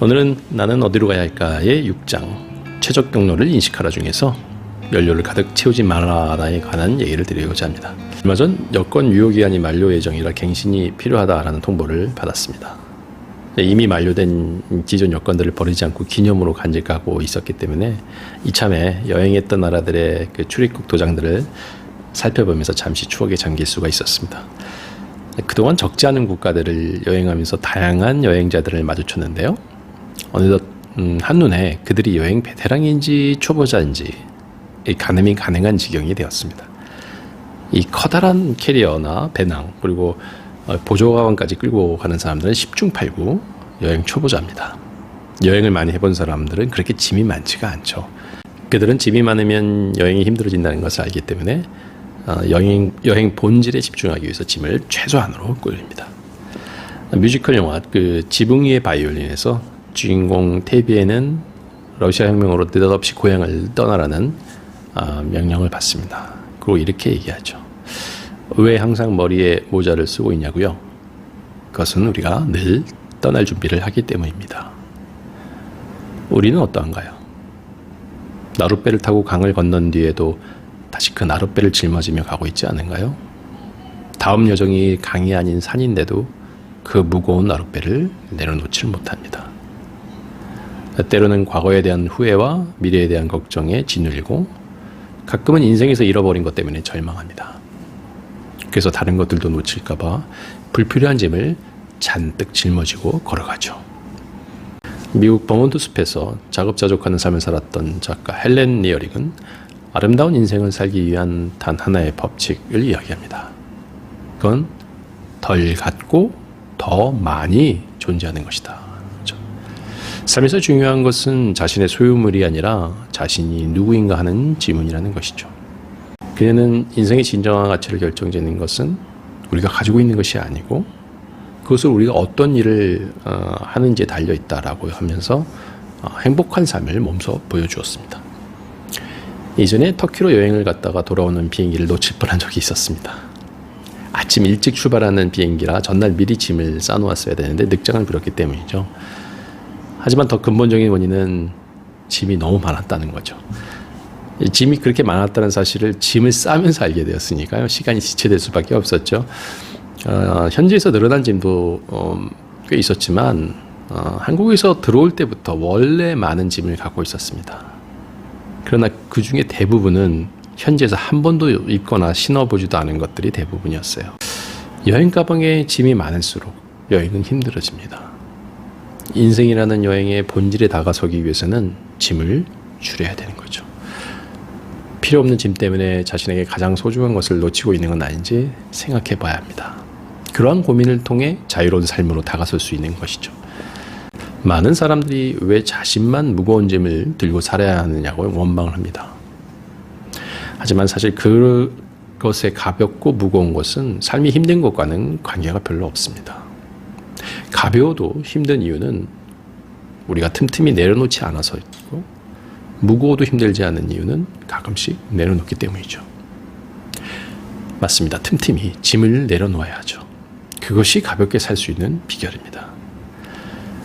오늘은 나는 어디로 가야 할까의 6장 최적 경로를 인식하라 중에서 연료를 가득 채우지 말아라에 관한 얘기를 드리고자 합니다. 얼마 전 여권 유효기한이 만료 예정이라 갱신이 필요하다라는 통보를 받았습니다. 이미 만료된 기존 여권들을 버리지 않고 기념으로 간직하고 있었기 때문에 이참에 여행했던 나라들의 그 출입국 도장들을 살펴보면서 잠시 추억에 잠길 수가 있었습니다. 그동안 적지 않은 국가들을 여행하면서 다양한 여행자들을 마주쳤는데요. 어느덧 한눈에 그들이 여행 베테랑인지 초보자인지 가늠이 가능한 지경이 되었습니다. 이 커다란 캐리어나 배낭 그리고 보조가방까지 끌고 가는 사람들은 10중 8구 여행 초보자입니다. 여행을 많이 해본 사람들은 그렇게 짐이 많지가 않죠. 그들은 짐이 많으면 여행이 힘들어진다는 것을 알기 때문에 여행 본질에 집중하기 위해서 짐을 최소한으로 끌립니다. 뮤지컬 영화 그 지붕 위의 바이올린에서 주인공 테비에는 러시아 혁명으로 느닷없이 고향을 떠나라는 명령을 받습니다. 그리고 이렇게 얘기하죠. 왜 항상 머리에 모자를 쓰고 있냐고요? 그것은 우리가 늘 떠날 준비를 하기 때문입니다. 우리는 어떠한가요? 나룻배를 타고 강을 건넌 뒤에도 다시 그 나룻배를 짊어지며 가고 있지 않은가요? 다음 여정이 강이 아닌 산인데도 그 무거운 나룻배를 내려놓지를 못합니다. 때로는 과거에 대한 후회와 미래에 대한 걱정에 짓눌리고 가끔은 인생에서 잃어버린 것 때문에 절망합니다. 그래서 다른 것들도 놓칠까봐 불필요한 짐을 잔뜩 짊어지고 걸어가죠. 미국 버몬트 숲에서 자급자족하는 삶을 살았던 작가 헬렌 리어릭은 아름다운 인생을 살기 위한 단 하나의 법칙을 이야기합니다. 그건 덜 갖고 더 많이 존재하는 것이다. 삶에서 중요한 것은 자신의 소유물이 아니라 자신이 누구인가 하는 질문이라는 것이죠. 그녀는 인생의 진정한 가치를 결정짓는 것은 우리가 가지고 있는 것이 아니고 그것을 우리가 어떤 일을 하는지에 달려있다라고 하면서 행복한 삶을 몸소 보여주었습니다. 이전에 터키로 여행을 갔다가 돌아오는 비행기를 놓칠 뻔한 적이 있었습니다. 아침 일찍 출발하는 비행기라 전날 미리 짐을 싸놓았어야 되는데 늑장을 부렸기 때문이죠. 하지만 더 근본적인 원인은 짐이 너무 많았다는 거죠. 짐이 그렇게 많았다는 사실을 짐을 싸면서 알게 되었으니까요. 시간이 지체될 수밖에 없었죠. 현지에서 늘어난 짐도 꽤 있었지만 한국에서 들어올 때부터 원래 많은 짐을 갖고 있었습니다. 그러나 그 중에 대부분은 현지에서 한 번도 입거나 신어보지도 않은 것들이 대부분이었어요. 여행 가방에 짐이 많을수록 여행은 힘들어집니다. 인생이라는 여행의 본질에 다가서기 위해서는 짐을 줄여야 되는 거죠. 필요 없는 짐 때문에 자신에게 가장 소중한 것을 놓치고 있는 건 아닌지 생각해 봐야 합니다. 그러한 고민을 통해 자유로운 삶으로 다가설 수 있는 것이죠. 많은 사람들이 왜 자신만 무거운 짐을 들고 살아야 하느냐고 원망을 합니다. 하지만 사실 그것의 가볍고 무거운 것은 삶이 힘든 것과는 관계가 별로 없습니다. 가벼워도 힘든 이유는 우리가 틈틈이 내려놓지 않아서이고 무거워도 힘들지 않은 이유는 가끔씩 내려놓기 때문이죠. 맞습니다. 틈틈이 짐을 내려놓아야 하죠. 그것이 가볍게 살 수 있는 비결입니다.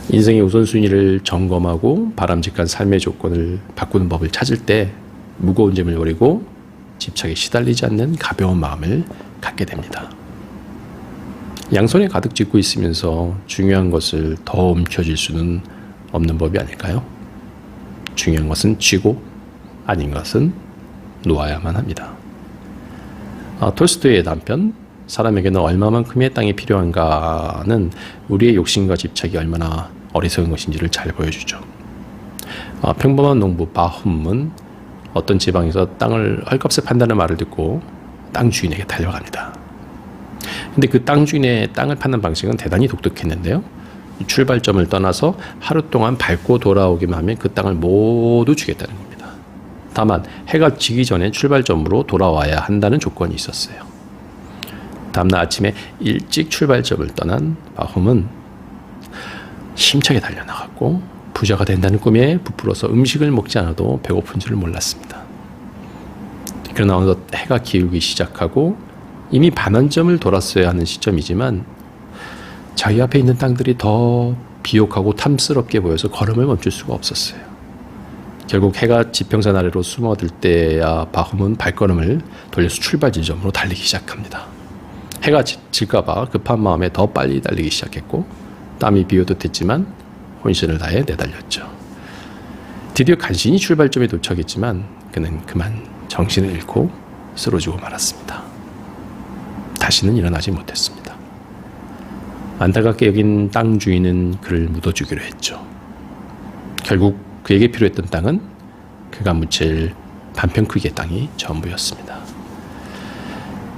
인생의 우선순위를 점검하고 바람직한 삶의 조건을 바꾸는 법을 찾을 때 무거운 짐을 버리고 집착에 시달리지 않는 가벼운 마음을 갖게 됩니다. 양손에 가득 쥐고 있으면서 중요한 것을 더 움켜쥘 수는 없는 법이 아닐까요? 중요한 것은 쥐고 아닌 것은 놓아야만 합니다. 톨스토이의 단편 사람에게는 얼마만큼의 땅이 필요한가는 우리의 욕심과 집착이 얼마나 어리석은 것인지를 잘 보여주죠. 평범한 농부 바훔은 어떤 지방에서 땅을 헐값에 판다는 말을 듣고 땅 주인에게 달려갑니다. 근데 그 땅 주인의 땅을 파는 방식은 대단히 독특했는데요. 출발점을 떠나서 하루 동안 밟고 돌아오기만 하면 그 땅을 모두 주겠다는 겁니다. 다만 해가 지기 전에 출발점으로 돌아와야 한다는 조건이 있었어요. 다음날 아침에 일찍 출발점을 떠난 바훔은 힘차게 달려나갔고 부자가 된다는 꿈에 부풀어서 음식을 먹지 않아도 배고픈 줄을 몰랐습니다. 그러나 어느덧 해가 기울기 시작하고 이미 반환점을 돌았어야 하는 시점이지만 자기 앞에 있는 땅들이 더 비옥하고 탐스럽게 보여서 걸음을 멈출 수가 없었어요. 결국 해가 지평선 아래로 숨어들 때야 바훔은 발걸음을 돌려서 출발 지점으로 달리기 시작합니다. 해가 질까봐 급한 마음에 더 빨리 달리기 시작했고 땀이 비오듯 했지만 혼신을 다해 내달렸죠. 드디어 간신히 출발점에 도착했지만 그는 그만 정신을 잃고 쓰러지고 말았습니다. 다시는 일어나지 못했습니다. 안타깝게 여긴 땅 주인은 그를 묻어주기로 했죠. 결국 그에게 필요했던 땅은 그가 묻힐 반평 크기의 땅이 전부였습니다.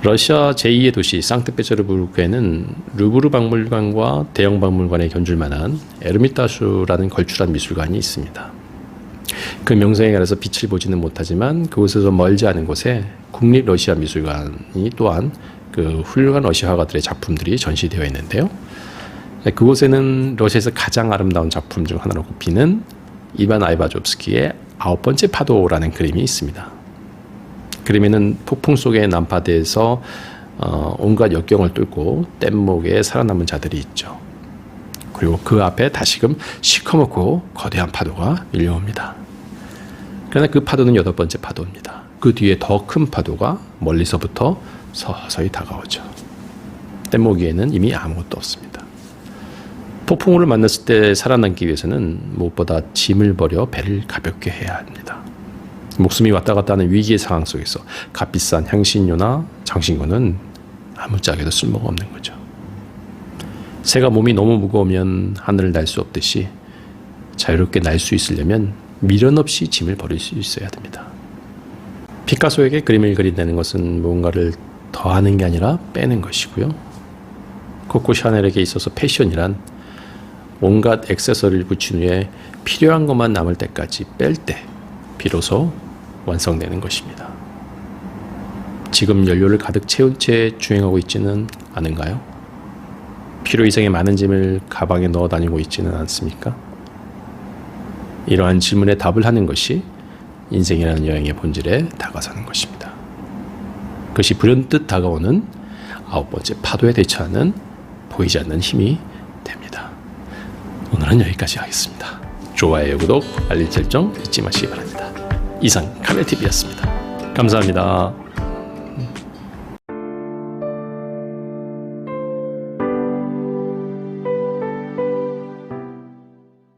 러시아 제2의 도시 상트페테르부르크에는 루브르 박물관과 대형 박물관에 견줄 만한 에르미타슈라는 걸출한 미술관이 있습니다. 그 명성에 가려서 빛을 보지는 못하지만 그곳에서 멀지 않은 곳에 국립 러시아 미술관이 또한 그 훌륭한 러시아 화가들의 작품들이 전시되어 있는데요. 그곳에는 러시아에서 가장 아름다운 작품 중 하나로 꼽히는 이반 아이바조프스키의 9번째 파도라는 그림이 있습니다. 그림에는 폭풍 속의 난파대에서 온갖 역경을 뚫고 뗏목에 살아남은 자들이 있죠. 그리고 그 앞에 다시금 시커멓고 거대한 파도가 밀려옵니다. 그러나 그 파도는 8번째 파도입니다. 그 뒤에 더 큰 파도가 멀리서부터 서서히 다가오죠. 뗏목 위에는 이미 아무것도 없습니다. 폭풍우를 만났을 때 살아남기 위해서는 무엇보다 짐을 버려 배를 가볍게 해야 합니다. 목숨이 왔다 갔다 하는 위기의 상황 속에서 값비싼 향신료나 장신구는 아무짝에도 쓸모가 없는 거죠. 새가 몸이 너무 무거우면 하늘을 날 수 없듯이 자유롭게 날 수 있으려면 미련 없이 짐을 버릴 수 있어야 됩니다. 피카소에게 그림을 그린다는 것은 무언가를 더하는 게 아니라 빼는 것이고요. 코코 샤넬에게 있어서 패션이란 온갖 액세서리를 붙인 후에 필요한 것만 남을 때까지 뺄 때 비로소 완성되는 것입니다. 지금 연료를 가득 채운 채 주행하고 있지는 않은가요? 필요 이상의 많은 짐을 가방에 넣어 다니고 있지는 않습니까? 이러한 질문에 답을 하는 것이 인생이라는 여행의 본질에 다가서는 것입니다. 그것이 불현듯 다가오는 9번째 파도에 대처하는 보이지 않는 힘이 됩니다. 오늘은 여기까지 하겠습니다. 좋아요, 구독, 알림 설정 잊지 마시기 바랍니다. 이상 카멜TV였습니다. 감사합니다.